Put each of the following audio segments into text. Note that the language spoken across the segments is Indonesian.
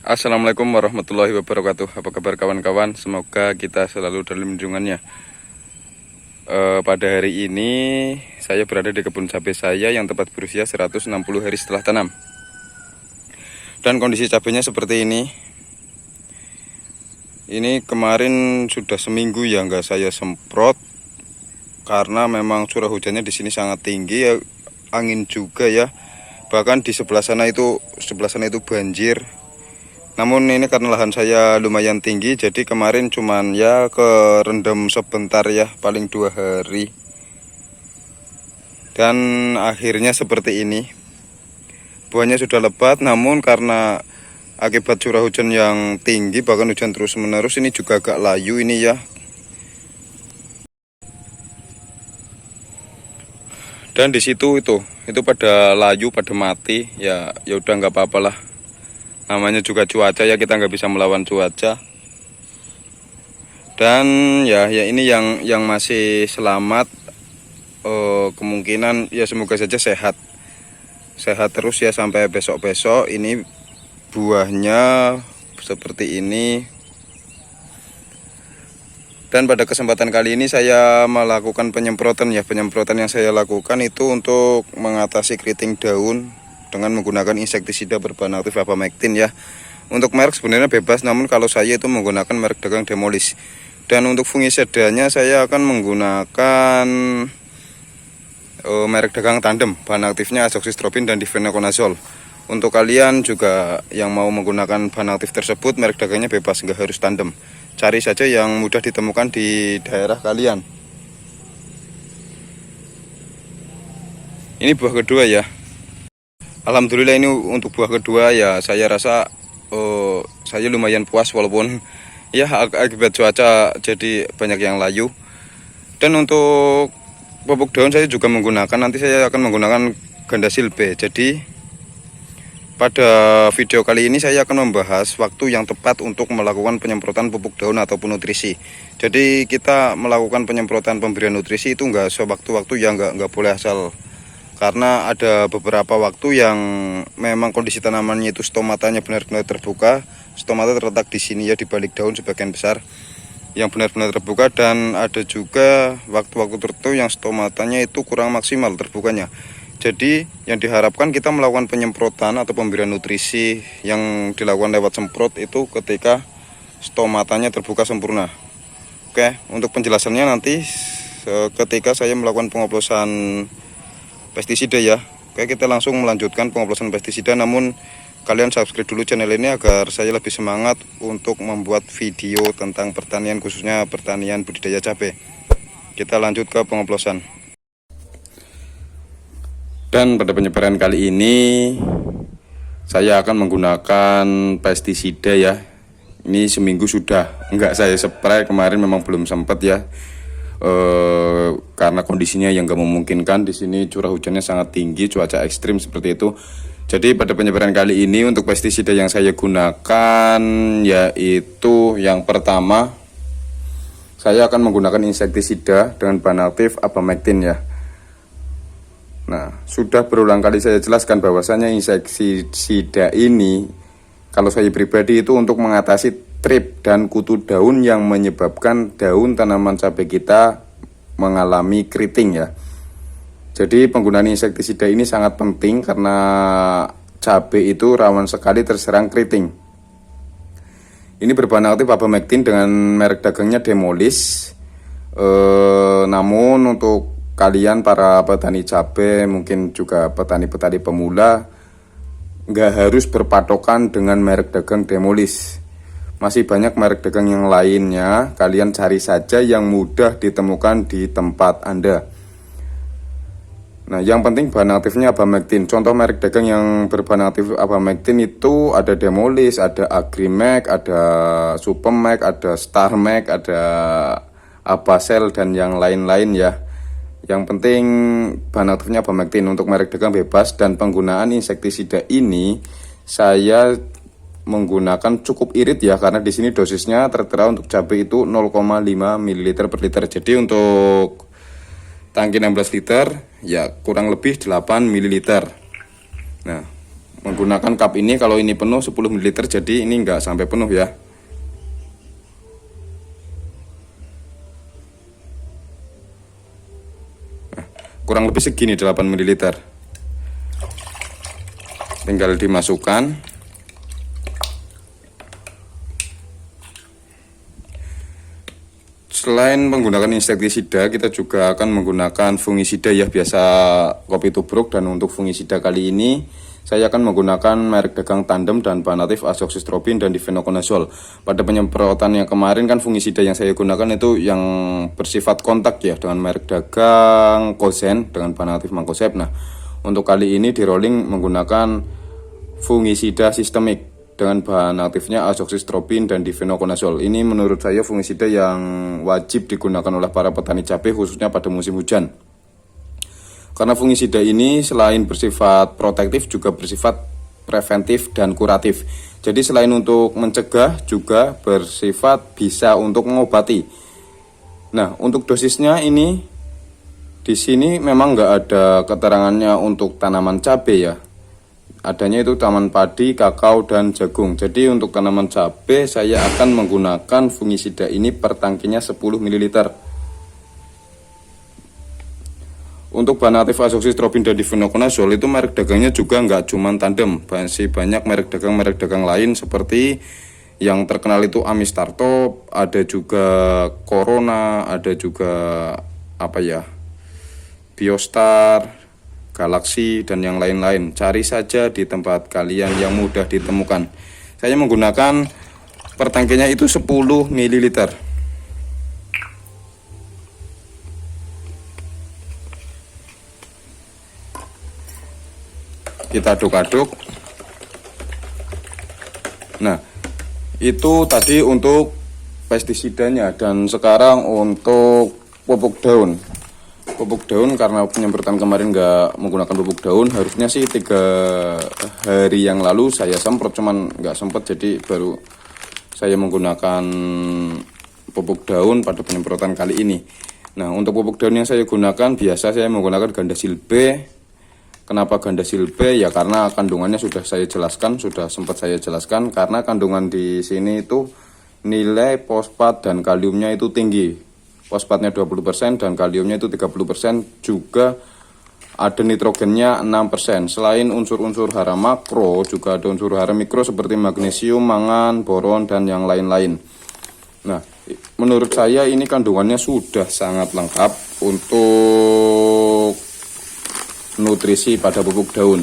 Assalamualaikum warahmatullahi wabarakatuh. Apa kabar kawan-kawan? Semoga kita selalu dalam lindungannya. Pada hari ini saya berada di kebun cabai saya yang tepat berusia 160 hari setelah tanam. Dan kondisi cabainya seperti ini. Ini kemarin sudah seminggu ya nggak saya semprot karena memang curah hujannya di sini sangat tinggi ya, angin juga ya. Bahkan di sebelah sana itu banjir. Namun ini karena lahan saya lumayan tinggi, jadi kemarin cuman ya kerendam sebentar ya, paling 2 hari. Dan akhirnya seperti ini. Buahnya sudah lebat, namun karena akibat curah hujan yang tinggi, bahkan hujan terus menerus, ini juga agak layu ini ya. Dan di situ itu pada layu, pada mati, ya udah nggak apa-apalah. Namanya juga cuaca ya, kita nggak bisa melawan cuaca. Dan ya ini yang masih selamat, kemungkinan ya semoga saja sehat terus ya sampai besok-besok. Ini buahnya seperti ini. Dan pada kesempatan kali ini saya melakukan penyemprotan ya. Penyemprotan yang saya lakukan itu untuk mengatasi keriting daun dengan menggunakan insektisida berbahan aktif abamectin ya. Untuk merek sebenarnya bebas, namun kalau saya itu menggunakan merek dagang Demolis. Dan untuk fungisidanya saya akan menggunakan merek dagang Tandem, bahan aktifnya azoxystrobin dan difenoconazole. Untuk kalian juga yang mau menggunakan bahan aktif tersebut, merek dagangnya bebas, nggak harus Tandem. Cari saja yang mudah ditemukan di daerah kalian. Ini buah kedua ya. Alhamdulillah ini untuk buah kedua ya, saya rasa saya lumayan puas walaupun ya akibat cuaca jadi banyak yang layu. Dan untuk pupuk daun saya juga menggunakan, nanti saya akan menggunakan Gandasil B. Jadi pada video kali ini saya akan membahas waktu yang tepat untuk melakukan penyemprotan pupuk daun ataupun nutrisi. Jadi kita melakukan penyemprotan pemberian nutrisi itu nggak sewaktu-waktu ya, nggak boleh asal. Karena ada beberapa waktu yang memang kondisi tanamannya itu stomatanya benar-benar terbuka. Stomata terletak di sini ya, di balik daun sebagian besar yang benar-benar terbuka. Dan ada juga waktu-waktu tertentu yang stomatanya itu kurang maksimal terbukanya. Jadi yang diharapkan kita melakukan penyemprotan atau pemberian nutrisi yang dilakukan lewat semprot itu ketika stomatanya terbuka sempurna. Oke, untuk penjelasannya nanti ketika saya melakukan pengoplosan pestisida ya. Oke, kita langsung melanjutkan pengoplosan pestisida, namun kalian subscribe dulu channel ini agar saya lebih semangat untuk membuat video tentang pertanian, khususnya pertanian budidaya cabai. Kita lanjut ke pengoplosan. Dan pada penyebaran kali ini saya akan menggunakan pestisida ya. Ini seminggu sudah enggak saya spray, kemarin memang belum sempat ya. Karena kondisinya yang gak memungkinkan. Di sini curah hujannya sangat tinggi, cuaca ekstrim seperti itu. Jadi pada penyebaran kali ini untuk pestisida yang saya gunakan yaitu yang pertama, saya akan menggunakan insektisida dengan bahan aktif abamectin ya. Nah, sudah berulang kali saya jelaskan bahwasanya insektisida ini kalau saya pribadi itu untuk mengatasi trip dan kutu daun yang menyebabkan daun tanaman cabai kita mengalami keriting ya. Jadi penggunaan insektisida ini sangat penting karena cabai itu rawan sekali terserang keriting. Ini berbahan aktif abamectin dengan merek dagangnya Demolis. Namun untuk kalian para petani cabai, mungkin juga petani-petani pemula, nggak harus berpatokan dengan merek dagang Demolis. Masih banyak merek dagang yang lainnya, kalian cari saja yang mudah ditemukan di tempat Anda. Nah, yang penting bahan aktifnya abamectin. Contoh merek dagang yang berbahan aktif abamectin itu ada Demolis, ada Agrimax, ada Supemax, ada Starmax, ada Abasel dan yang lain-lain ya. Yang penting bahan aktifnya abamectin. Untuk merek dagang bebas. Dan penggunaan insektisida ini saya menggunakan cukup irit ya, karena di sini dosisnya tertera untuk cabai itu 0,5 ml per liter. Jadi untuk tangki 16 liter ya kurang lebih 8 ml. Nah, menggunakan cup ini. Kalau ini penuh 10 ml, jadi ini enggak sampai penuh ya. Nah, kurang lebih segini 8 ml. Tinggal dimasukkan. Selain menggunakan insektisida, kita juga akan menggunakan fungisida ya, biasa kopi tubruk. Dan untuk fungisida kali ini saya akan menggunakan merek dagang Tandem dan bahan aktif azoxystrobin dan difenoconazole. Pada penyemprotan yang kemarin kan fungisida yang saya gunakan itu yang bersifat kontak ya, dengan merek dagang Kozen dengan bahan aktif Mancozeb. Nah, untuk kali ini di rolling menggunakan fungisida sistemik dengan bahan aktifnya azoxystrobin dan difenoconazole. Ini menurut saya fungisida yang wajib digunakan oleh para petani cabai khususnya pada musim hujan. Karena fungisida ini selain bersifat protektif juga bersifat preventif dan kuratif. Jadi selain untuk mencegah juga bersifat bisa untuk mengobati. Nah, untuk dosisnya ini di sini memang nggak ada keterangannya untuk tanaman cabai ya. Adanya itu tanaman padi, kakao, dan jagung. Jadi untuk tanaman cabai saya akan menggunakan fungisida ini per tangkinya 10 ml. Untuk bahan aktif azoxystrobin dan difenoconazole itu merek dagangnya juga nggak cuma Tandem, masih banyak merek dagang lain seperti yang terkenal itu Amistartop, ada juga Corona, ada juga Biostar, Galaxy, dan yang lain-lain. Cari saja di tempat kalian yang mudah ditemukan. Saya menggunakan per tangkinya itu 10 ml. Kita aduk-aduk. Nah, itu tadi untuk pestisidanya. Dan sekarang untuk pupuk daun. Pupuk daun karena penyemprotan kemarin nggak menggunakan pupuk daun, harusnya sih 3 hari yang lalu saya semprot, cuman nggak sempat, jadi baru saya menggunakan pupuk daun pada penyemprotan kali ini. Nah, untuk pupuk daun yang saya gunakan biasa saya menggunakan Gandasil B. Kenapa Gandasil B? Ya karena kandungannya sudah sempat saya jelaskan, karena kandungan di sini itu nilai fosfat dan kaliumnya itu tinggi. Fosfatnya 20% dan kaliumnya itu 30%, juga ada nitrogennya 6%. Selain unsur-unsur hara makro, juga ada unsur hara mikro seperti magnesium, mangan, boron, dan yang lain-lain. Nah, menurut saya ini kandungannya sudah sangat lengkap untuk nutrisi pada pupuk daun.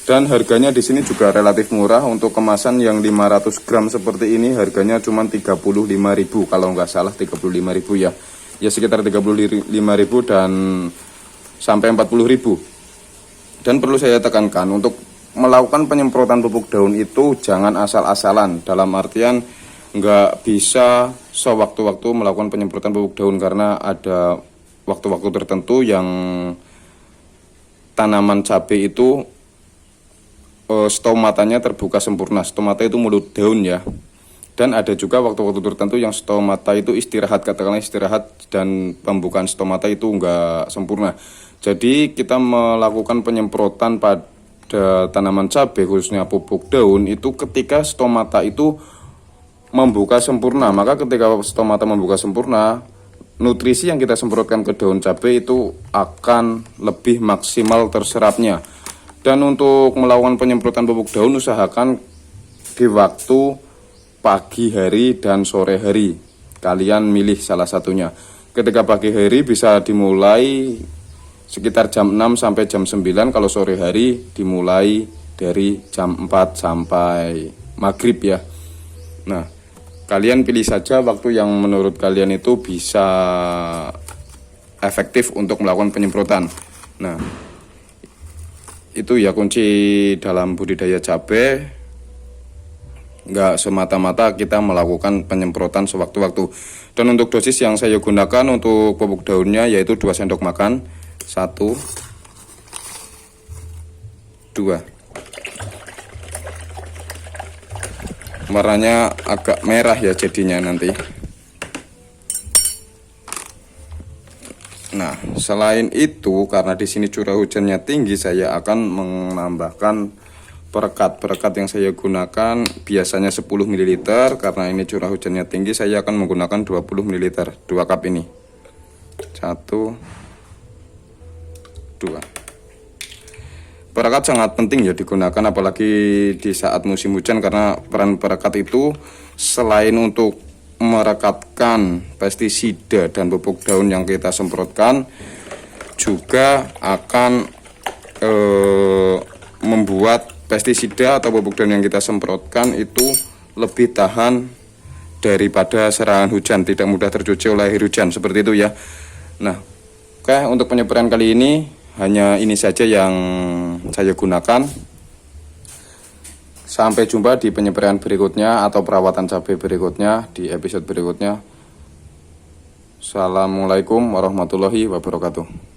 Dan harganya di sini juga relatif murah. Untuk kemasan yang 500 gram seperti ini harganya cuma 35.000, kalau nggak salah 35.000 ya. Ya sekitar 35.000 dan sampai 40.000. Dan perlu saya tekankan, untuk melakukan penyemprotan pupuk daun itu jangan asal-asalan. Dalam artian nggak bisa sewaktu-waktu melakukan penyemprotan pupuk daun, karena ada waktu-waktu tertentu yang tanaman cabai itu stomatanya terbuka sempurna. Stomata itu mulut daun ya. Dan ada juga waktu-waktu tertentu yang stomata itu istirahat, katakanlah istirahat, dan pembukaan stomata itu enggak sempurna. Jadi kita melakukan penyemprotan pada tanaman cabai khususnya pupuk daun itu ketika stomata itu membuka sempurna. Maka ketika stomata membuka sempurna, nutrisi yang kita semprotkan ke daun cabai itu akan lebih maksimal terserapnya. Dan untuk melakukan penyemprotan pupuk daun usahakan di waktu pagi hari dan sore hari. Kalian milih salah satunya. Ketika pagi hari bisa dimulai sekitar jam 6 sampai jam 9. Kalau sore hari dimulai dari jam 4 sampai maghrib ya. Nah, kalian pilih saja waktu yang menurut kalian itu bisa efektif untuk melakukan penyemprotan. Nah, itu ya kunci dalam budidaya cabai. Nggak semata-mata kita melakukan penyemprotan sewaktu-waktu. Dan untuk dosis yang saya gunakan untuk pupuk daunnya yaitu 2 sendok makan. 1, 2. Warnanya agak merah ya jadinya nanti. Nah, selain itu karena di sini curah hujannya tinggi, saya akan menambahkan Perekat yang saya gunakan biasanya 10 ml, karena ini curah hujannya tinggi saya akan menggunakan 20 ml, 2 cup ini. 1 2. Perekat sangat penting ya digunakan apalagi di saat musim hujan, karena peran perekat itu selain untuk merekatkan pestisida dan pupuk daun yang kita semprotkan, juga akan membuat pestisida atau pupuk daun yang kita semprotkan itu lebih tahan daripada serangan hujan, tidak mudah tercuci oleh air hujan, seperti itu ya. Nah, oke, untuk penyemprotan kali ini hanya ini saja yang saya gunakan. Sampai jumpa di penyemprotan berikutnya atau perawatan cabai berikutnya di episode berikutnya. Assalamualaikum warahmatullahi wabarakatuh.